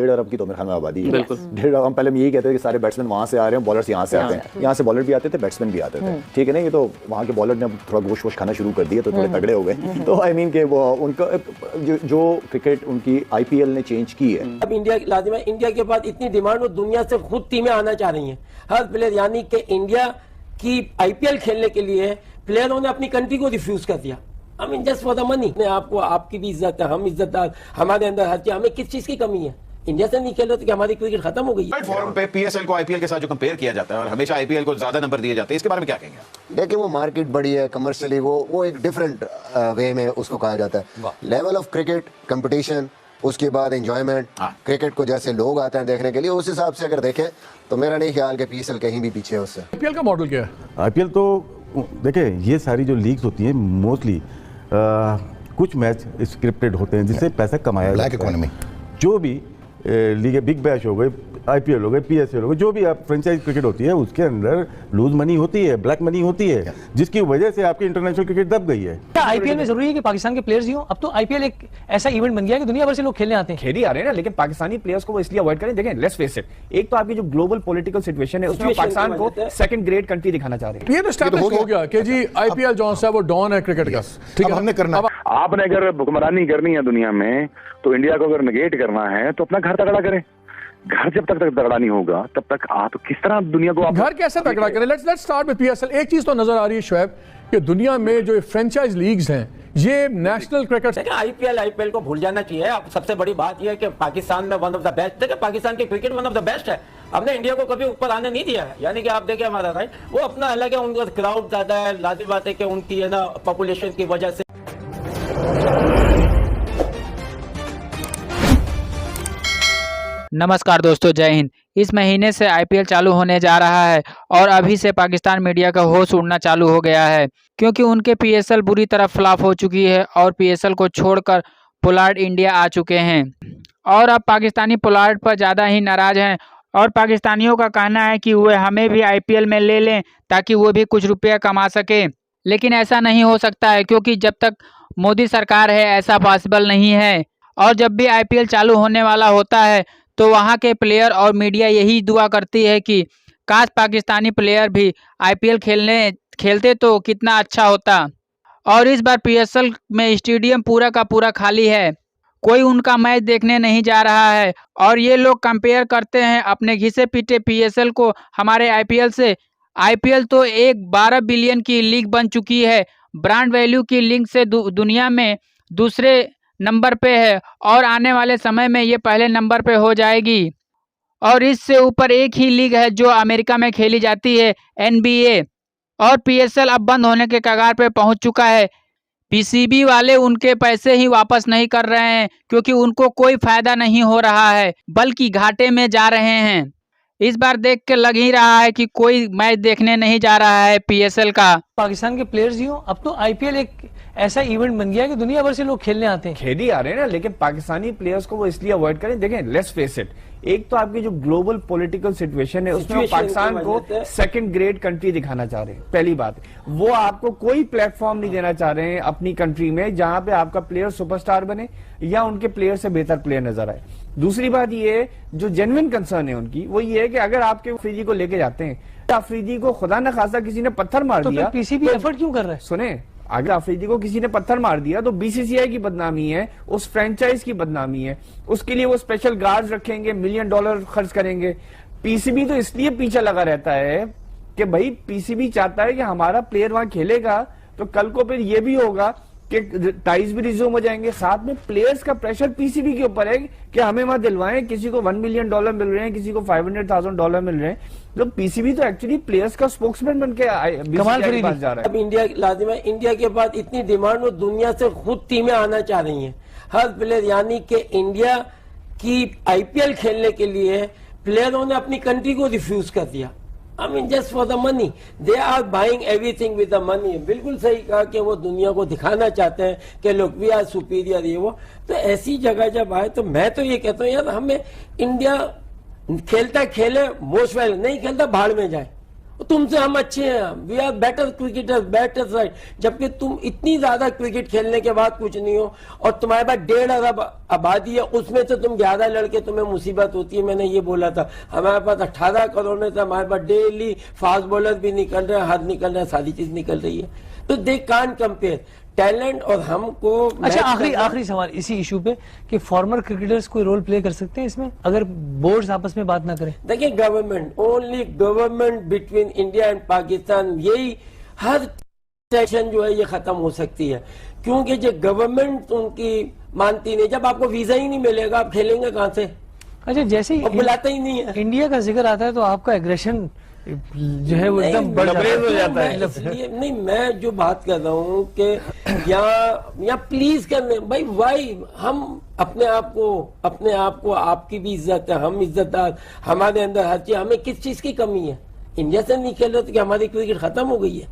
1.5 अरब की तो मेरे ख्याल में आबादी है। 1.5 अरब। हम पहले यही कहते थे कि सारे बैट्समैन वहाँ से आ रहे हैं, बॉलर्स यहाँ से आते हैं। यहाँ से बॉलर भी आते थे, बैट्समैन भी आते थे, ठीक है ना। ये तो वहाँ के बॉलर ने थोड़ा गोश्त वोश खाना शुरू कर दिया तो थोड़े तगड़े हो गए। तो आई मीन के वो उनका जो क्रिकेट उनकी IPL ने चेंज की है। अब इंडिया लाजिम है, इंडिया के बाद इतनी डिमांड वो दुनिया से खुद टीमें आना चाह रही हैं हर प्लेयर, यानी कि इंडिया की IPL खेलने के लिए प्लेयरों ने अपनी कंट्री को रिफ्यूज कर दिया। I mean just for the money. आपको आपकी भी इज्जत है, हम इज्जतदार, हमारे अंदर हर चीज, हमें किस चीज की कमी है? इंडिया से नहीं खेल रहे तो क्या हमारी क्रिकेट खत्म हो गई है? फॉर्म पे PSL को IPL के साथ जो कंपेयर किया जाता है और हमेशा IPL को ज्यादा नंबर दिए जाते हैं, इसके बारे में क्या कहेंगे? देखिए वो मार्केट बड़ी है, कमर्शियली वो एक डिफरेंट वे में उसको कहा जाता है। लेवल ऑफ क्रिकेट, कंपटीशन, उसके बाद एंजॉयमेंट, क्रिकेट को जैसे लोग आते हैं देखने के लिए, उस हिसाब से अगर देखें तो मेरा नहीं ख्याल कि PSL कहीं भी पीछे है उससे। IPL का मॉडल क्या है? IPL तो देखिए ये सारी जो लीग्स होती हैं मोस्टली कुछ मैच स्क्रिप्टेड होते हैं जिससे पैसा कमाया जाता है। जो भी लीग है, बिग बैश हो गए, IPL हो गए, PSL हो गए, जो भी आप फ्रेंचाइज क्रिकेट होती है उसके अंदर लूज मनी होती है, ब्लैक मनी होती है, जिसकी वजह से आपकी इंटरनेशनल क्रिकेट दब गई है। क्या IPL में जरूरी है कि पाकिस्तान के प्लेयर्स ही हो? अब तो IPL एक ऐसा इवेंट बन गया है कि दुनिया भर से लोग खेलने आते हैं। खेल ही आ रहे हैं ना, लेकिन पाकिस्तानी प्लेयर्स को वो इसलिए अवॉइड करें। देखें, लेट्स फेस इट, एक तो आपकी जो ग्लोबल पॉलिटिकल सिचुएशन है उसमें पाकिस्तान को सेकंड ग्रेड कंट्री दिखाना चाह रहे हैं। ये तो एस्टैब्लिश हो गया कि जी IPL जो है वो डॉन है क्रिकेट का। ठीक है, हमने करना। आपने अगर हुक्मरानी करनी है दुनिया में तो इंडिया को अगर नेगेट करना है तो अपना घर तगड़ा करें। घर जब तक तगड़ा नहीं होगा तब तक आप किस तरह दुनिया को घर कैसे तगड़ा करें? Let's start with PSL। एक चीज तो नजर आ रही है शोएब कि दुनिया में जो फ्रेंचाइज लीग्स हैं ये नेशनल क्रिकेट, IPL को भूल जाना चाहिए। अब सबसे बड़ी बात यह है कि पाकिस्तान में वन ऑफ द बेस्ट, देखिए पाकिस्तान की cricket one of the best है। हमने इंडिया को कभी ऊपर आने नहीं दिया है, यानी कि आप देखिए हमारा राइट वो अपना अलग है, उनका क्राउड ज्यादा है, लाजिम बात है कि उनकी है ना पॉपुलेशन की वजह से। नमस्कार दोस्तों, जय हिंद। इस महीने से IPL चालू होने जा रहा है और अभी से पाकिस्तान मीडिया का होश उड़ना चालू हो गया है, क्योंकि उनके PSL बुरी तरह फ्लॉप हो चुकी है और PSL को छोड़कर पोलार्ड इंडिया आ चुके हैं और अब पाकिस्तानी पोलार्ड पर ज़्यादा ही नाराज़ हैं और पाकिस्तानियों का कहना है कि वे हमें भी IPL में ले लें ताकि वो भी कुछ रुपया कमा सके। लेकिन ऐसा नहीं हो सकता है, क्योंकि जब तक मोदी सरकार है ऐसा पॉसिबल नहीं है। और जब भी IPL चालू होने वाला होता है तो वहाँ के प्लेयर और मीडिया यही दुआ करती है कि काश पाकिस्तानी प्लेयर भी IPL खेलते तो कितना अच्छा होता। और इस बार PSL में स्टेडियम पूरा का पूरा खाली है, कोई उनका मैच देखने नहीं जा रहा है और ये लोग कंपेयर करते हैं अपने घिसे पीटे PSL को हमारे IPL से। IPL तो एक 12 बिलियन की लीग बन चुकी है, ब्रांड वैल्यू की लिंक से दुनिया में दूसरे नंबर पे है और आने वाले समय में ये पहले नंबर पे हो जाएगी। और इससे ऊपर एक ही लीग है जो अमेरिका में खेली जाती है, NBA। और PSL अब बंद होने के कगार पे पहुंच चुका है। PCB वाले उनके पैसे ही वापस नहीं कर रहे हैं, क्योंकि उनको कोई फायदा नहीं हो रहा है, बल्कि घाटे में जा रहे हैं। इस बार देख के लग ही रहा है कि कोई मैच देखने नहीं जा रहा है PSL का। पाकिस्तान के प्लेयर्स ही हो? अब तो IPL एक ऐसा इवेंट बन गया है कि दुनिया भर से लोग खेलने आते हैं। खेल ही आ रहे हैं ना, लेकिन पाकिस्तानी प्लेयर्स को वो इसलिए अवॉइड करें। देखें, लेट्स फेस इट, एक तो आपकी जो ग्लोबल पॉलिटिकल सिचुएशन है उसमें पाकिस्तान को सेकंड ग्रेड कंट्री दिखाना चाह रहे हैं। पहली बात, वो आपको कोई प्लेटफॉर्म नहीं देना चाह रहे हैं अपनी कंट्री में जहां पे आपका प्लेयर सुपरस्टार बने या उनके प्लेयर से बेहतर प्लेयर नजर आए। दूसरी बात ये जो जेन्युइन कंसर्न है उनकी, वो ये है कि अगर आपके अफरीदी को लेके जाते हैं, अफरीदी को खुदा न खासा किसी ने पत्थर मार तो दिया, PCB एफर्ट क्यों कर रहा है? सुने, अगर अफरीदी को किसी ने पत्थर मार दिया तो BCCI की बदनामी है, उस फ्रेंचाइज की बदनामी है, उसके लिए वो स्पेशल गार्ड्स रखेंगे, $1 मिलियन खर्च करेंगे। PCB तो इसलिए पीछे लगा रहता है कि भाई PCB चाहता है कि हमारा प्लेयर वहां खेलेगा तो कल को फिर ये भी होगा कि टाइज भी रिज्यूम हो जाएंगे। साथ में प्लेयर्स का प्रेशर PCB के ऊपर है कि हमें मत दिलवाएं, किसी को $1 मिलियन मिल रहे हैं, किसी को $500,000 मिल रहे हैं। तो PCB तो एक्चुअली प्लेयर्स का स्पोक्समैन बन के BCCI के पास जा रहा है। अब इंडिया लाजिम है, इंडिया के बाद इतनी डिमांड वो दुनिया से खुद टीमें आना चाह रही हैं हर प्लेयर, यानी कि इंडिया की IPL खेलने के लिए प्लेयरों ने अपनी कंट्री को रिफ्यूज कर दिया। I mean just for the money, they are buying everything with the money। बिल्कुल सही कहा कि वो दुनिया को दिखाना चाहते हैं कि लोग वी आर सुपीरियर, ये वो। तो ऐसी जगह जब आए तो मैं तो ये कहता हूँ यार, हमें इंडिया खेलता खेले, मोस्ट वेल, नहीं खेलता भाड़ में जाए। तुमसे हम अच्छे हैं, we are better cricketers, better side, जबकि तुम इतनी ज्यादा क्रिकेट खेलने के बाद कुछ नहीं हो और तुम्हारे पास 1.5 अरब आबादी है, उसमें से तुम 11 लड़के, तुम्हें मुसीबत होती है। मैंने ये बोला था, हमारे पास 18 करोड़ में से हमारे पास डेली फास्ट बॉलर भी निकल रहे हैं, हद निकल रहे हैं, सारी चीज निकल रही है, तो दे कांट कंपेयर टैलेंट और हमको। अच्छा, आखिरी सवाल इसी इशू पे कि फॉर्मर क्रिकेटर्स कोई रोल प्ले कर सकते हैं इसमें अगर बोर्ड्स आपस में बात ना करें? देखिए, government, only government between India and Pakistan, यही हर सेक्शन जो है ये खत्म हो सकती है, क्योंकि जो गवर्नमेंट उनकी मानती नहीं, जब आपको वीजा ही नहीं मिलेगा आप खेलेंगे कहां से? अच्छा, जैसे ही बुलाते ही नहीं है। इंडिया का जिक्र आता है तो आपका एग्रेशन जो है वो एकदम बढ़ जाता है। इसलिए नहीं, मैं जो बात कर रहा हूँ कि यहाँ प्लीज करने भाई, वाई हम अपने आप को आपकी भी इज्जत है, हम इज्जतदार, हमारे अंदर हर चीज, हमें किस चीज की कमी है? इंडिया से नहीं खेल रहे तो कि हमारी क्रिकेट खत्म हो गई है?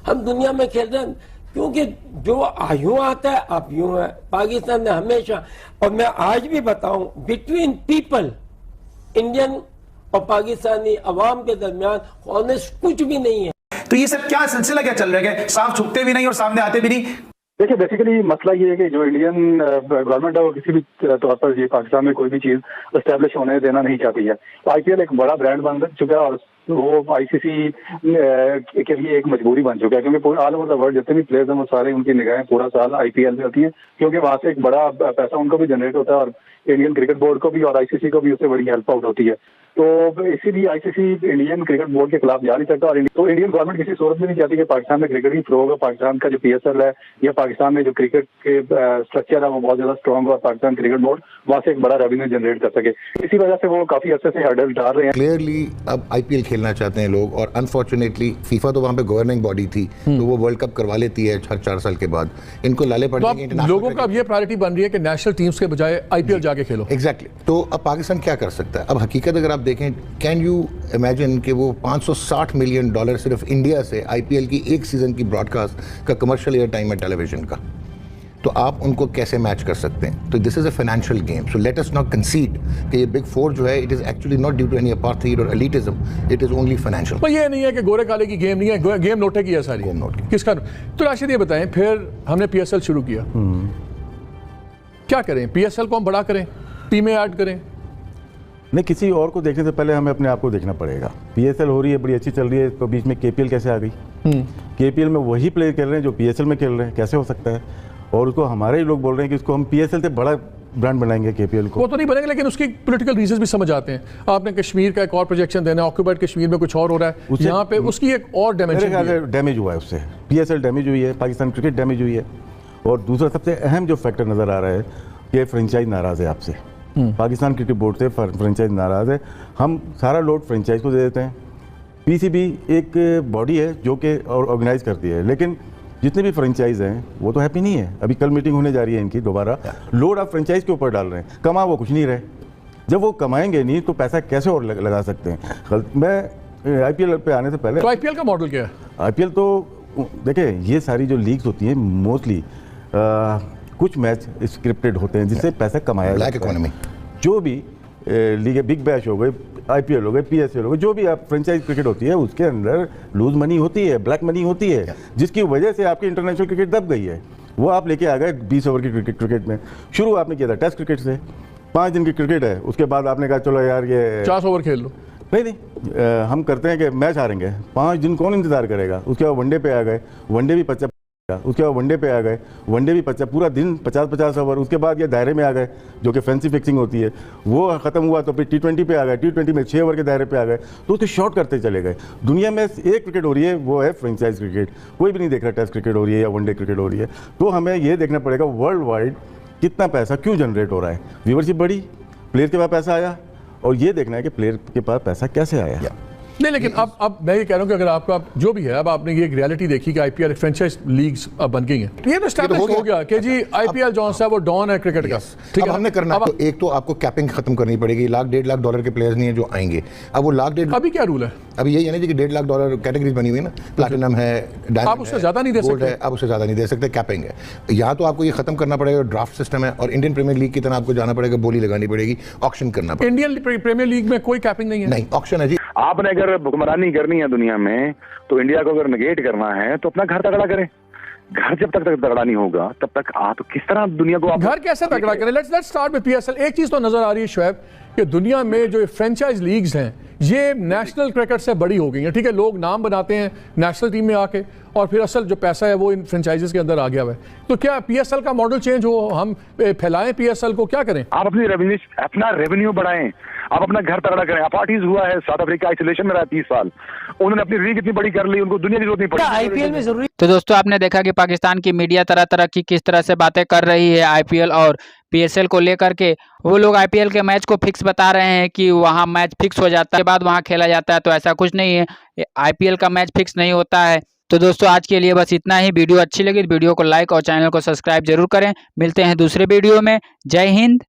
हम दुनिया में खेल रहे हैं, क्योंकि जो यूं आता है आप यूं है। पाकिस्तान ने हमेशा, और मैं आज भी बताऊं, बिटवीन पीपल, इंडियन और पाकिस्तानी अवाम के दरमियान ऑनेस्ट कुछ भी नहीं है। तो ये सब क्या सिलसिला क्या चल रहा है? साफ छुपते भी नहीं और सामने आते भी नहीं। देखिए, बेसिकली मसला ये है कि जो इंडियन गवर्नमेंट है वो किसी भी तौर पर ये पाकिस्तान में कोई भी चीज एस्टेब्लिश होने देना नहीं चाहती है। आईपीएल एक बड़ा ब्रांड बन चुका है और वो आईसीसी के लिए एक मजबूरी बन चुका है, क्योंकि पूरे ऑल ओवर द वर्ल्ड जितने भी प्लेयर्स हैं वो सारे, उनकी निगाहें पूरा साल आईपीएल में होती हैं, क्योंकि वहां से एक बड़ा पैसा उनको भी जनरेट होता है और इंडियन क्रिकेट बोर्ड को भी और आईसीसी को भी उससे बड़ी हेल्प आउट होती है। तो इसीलिए आईसीसी इंडियन क्रिकेट बोर्ड के खिलाफ जा नहीं सकता और तो इंडियन गवर्नमेंट किसी सूरत में नहीं चाहती कि पाकिस्तान में क्रिकेट ही फ्लो होगा। पाकिस्तान का जो पीएसएल है या पाकिस्तान में जो क्रिकेट के स्ट्रक्चर है वो बहुत ज्यादा स्ट्रॉन्ग और पाकिस्तान क्रिकेट बोर्ड वहां से एक बड़ा रेवेन्यू जनरेट कर सके, इसी वजह से वो काफी अर्से से हर्डल डाल रहे हैं। क्लियरली अब आईपीएल खेलना चाहते हैं लोग और अनफॉर्चुनेटली फीफा तो वहाँ पे गवर्निंग बॉडी थी तो वो वर्ल्ड कप करवा लेती है हर 4 साल के बाद, इनको लाले पड़ जाएंगे। तो लोगों का अब ये प्रायोरिटी बन रही है कि नेशनल टीम्स के बजाय आईपीएल जाके खेलो। एग्जैक्टली। तो अब पाकिस्तान क्या कर सकता है? अब हकीकत अगर आप देखें, कैन यू इमेजिन कि वो $560 मिलियन सिर्फ इंडिया से आईपीएल की एक सीजन की ब्रॉडकास्ट का कमर्शियल एयर टाइम है टेलीविजन का, तो आप उनको कैसे मैच कर सकते हैं? तो this is a financial game, so let us not concede कि ये बिग फोर जो है it is actually not due to any apartheid और elitism, it is only financial. पर ये नहीं है कि गोरे काले की गेम नहीं है, गेम नोटे की है सारी। गेम नोट की किसका? तो राशिद ये बताएं, फिर हमने पीएसएल शुरू किया, क्या करें? पीएसएल को हम बड़ा करें, टीमें ऐड करें? नहीं, किसी और को देखने से पहले हमें अपने आप को देखना पड़ेगा। पीएसएल हो रही है, बड़ी अच्छी चल रही है, तो बीच में केपीएल कैसे आ गई? केपीएल में वही प्लेयर खेल रहे हैं जो पीएसएल में खेल रहे हैं, कैसे हो सकता है? और उसको हमारे ही लोग बोल रहे हैं कि इसको हम पीएसएल से बड़ा ब्रांड बनाएंगे केपीएल को। वो तो नहीं बनेगा, लेकिन उसकी पॉलिटिकल रीजंस भी समझ आते हैं। आपने कश्मीर का एक और प्रोजेक्शन देना है, ऑक्यूपाइड कश्मीर में कुछ और हो रहा है, यहाँ पे उसकी एक और डायमेंशन डैमेज हुआ है, उससे पीएसएल डैमेज हुई है, पाकिस्तान क्रिकेट डैमेज हुई है। और दूसरा सबसे अहम जो फैक्टर नजर आ रहा है कि फ्रेंचाइज नाराज है आपसे, पाकिस्तान क्रिकेट बोर्ड से फ्रेंचाइज नाराज है। हम सारा लोड फ्रेंचाइज को दे देते हैं। पीसीबी एक बॉडी है जो कि ऑर्गेनाइज करती है, लेकिन जितने भी फ्रेंचाइज हैं वो तो हैप्पी नहीं है। अभी कल मीटिंग होने जा रही है इनकी दोबारा, लोड आप फ्रेंचाइज के ऊपर डाल रहे हैं, कमा वो कुछ नहीं रहे। जब वो कमाएंगे नहीं तो पैसा कैसे और लगा सकते हैं? मैं आईपीएल पे आने से पहले, तो आईपीएल का मॉडल क्या है? आईपीएल तो देखिए, ये सारी जो लीग्स होती हैं मोस्टली कुछ मैच स्क्रिप्टेड होते हैं जिससे पैसा कमाया ब्लैक इकोनॉमी। जो भी लीग, बिग बैश हो गए, आईपीएल हो गए, पीएसएल हो गए, जो भी आप फ्रेंचाइज क्रिकेट होती है उसके अंदर लूज मनी होती है, ब्लैक मनी होती है, जिसकी वजह से आपकी इंटरनेशनल क्रिकेट दब गई है। वो आप लेके आ गए 20 ओवर की क्रिकेट में। शुरू आपने किया था टेस्ट क्रिकेट से, 5 दिन की क्रिकेट है, उसके बाद आपने कहा चलो यार ये 50 ओवर खेल लो। नहीं, हम करते हैं कि मैच हारेंगे, 5 दिन कौन इंतजार करेगा? उसके बाद वनडे पे आ गए, वनडे भी 50, उसके बाद वनडे पे आ गए, वनडे भी 50, पूरा दिन 50-50 ओवर। उसके बाद ये दायरे में आ गए जो कि फैंसी फिक्सिंग होती है, वो खत्म हुआ तो फिर T20 पे आ गए, T20 में 6 ओवर के दायरे पे आ गए, तो उसको शॉर्ट करते चले गए। दुनिया में एक क्रिकेट हो रही है, वो है फ्रेंचाइज क्रिकेट। कोई भी नहीं देख रहा टेस्ट क्रिकेट हो रही है या वनडे क्रिकेट हो रही है। तो हमें ये देखना पड़ेगा वर्ल्ड वाइड कितना पैसा क्यों जनरेट हो रहा है। व्यूवरशिप बढ़ी, प्लेयर के पास पैसा आया, और ये देखना है कि प्लेयर के पास पैसा कैसे आया। नहीं, लेकिन अब मैं ये कह रहा हूँ कि अगर आपका जो भी है, अब आपने ये एक रियलिटी देखी कि आईपीएल फ्रेंचाइज लीग्स अब बन गई हैं, ये तो एस्टैब्लिश हो गया कि जी आईपीएल जॉन सा वो डॉन है क्रिकेट का। ठीक है, हमने करना तो एक तो आपको कैपिंग खत्म करनी पड़ेगी। $1.5 लाख के प्लेयर्स नहीं है जो आएंगे। अब वो $1.5 अभी क्या रूल है? अभी यही है ना कि $1.5 कैटेगरीज बनी हुई है ना, प्लैटिनम है, डायमंड, आप उससे ज्यादा नहीं दे सकते। आप उससे ज्यादा नहीं दे सकते, कैपिंग है। यहाँ तो आपको ये खत्म करना पड़ेगा, ड्राफ्ट सिस्टम है, और इंडियन प्रीमियर लीग की तरह आपको जाना पड़ेगा, बोली लगानी पड़ेगी, ऑक्शन करना पड़ेगा। इंडियन प्रीमियर लीग में कोई कैपिंग नहीं है? नहीं, ऑक्शन है जी। आपने अगर अगर भुखमरानी करनी है दुनिया में, तो इंडिया को अगर नेगेट करना है तो अपना घर तगड़ा करें। घर जब तक तगड़ा नहीं होगा तब तक आप किस तरह दुनिया को घर कैसे तगड़ा करें? Let's start with PSL. एक चीज तो नजर आ रही है शोएब कि दुनिया में जो फ्रेंचाइज लीग्स हैं ये नेशनल क्रिकेट से बड़ी हो गई हैं। ठीक है, लोग नाम बनाते हैं नेशनल टीम में आके और फिर असल जो पैसा है वो इन फ्रेंचाइजेस के अंदर आ गया है। तो क्या पीएसएल का मॉडल चेंज हो, हम फैलाएं पीएसएल को, क्या करें? आप अपना रेवेन्यू बढ़ाएं, आप अपना घर तगड़ा करें। अपार्टीज हुआ है, साउथ अफ्रीका आइसोलेशन में रहा 30 साल, उन्होंने अपनी लीग इतनी बड़ी कर ली, उनको दुनिया की जरूरत नहीं पड़ी। आईपीएल में जरूरी। तो दोस्तों आपने देखा कि पाकिस्तान की मीडिया तरह तरह की किस तरह से बातें कर रही है आईपीएल और पीएसएल को लेकर के। वो लोग आईपीएल के मैच को फिक्स बता रहे हैं कि वहां मैच फिक्स हो जाता है, बाद वहां खेला जाता है, तो ऐसा कुछ नहीं है। आईपीएल का मैच फिक्स नहीं होता है। तो दोस्तों आज के लिए बस इतना ही। वीडियो अच्छी लगी तो वीडियो को लाइक और चैनल को सब्सक्राइब जरूर करें। मिलते हैं दूसरे वीडियो में। जय हिंद,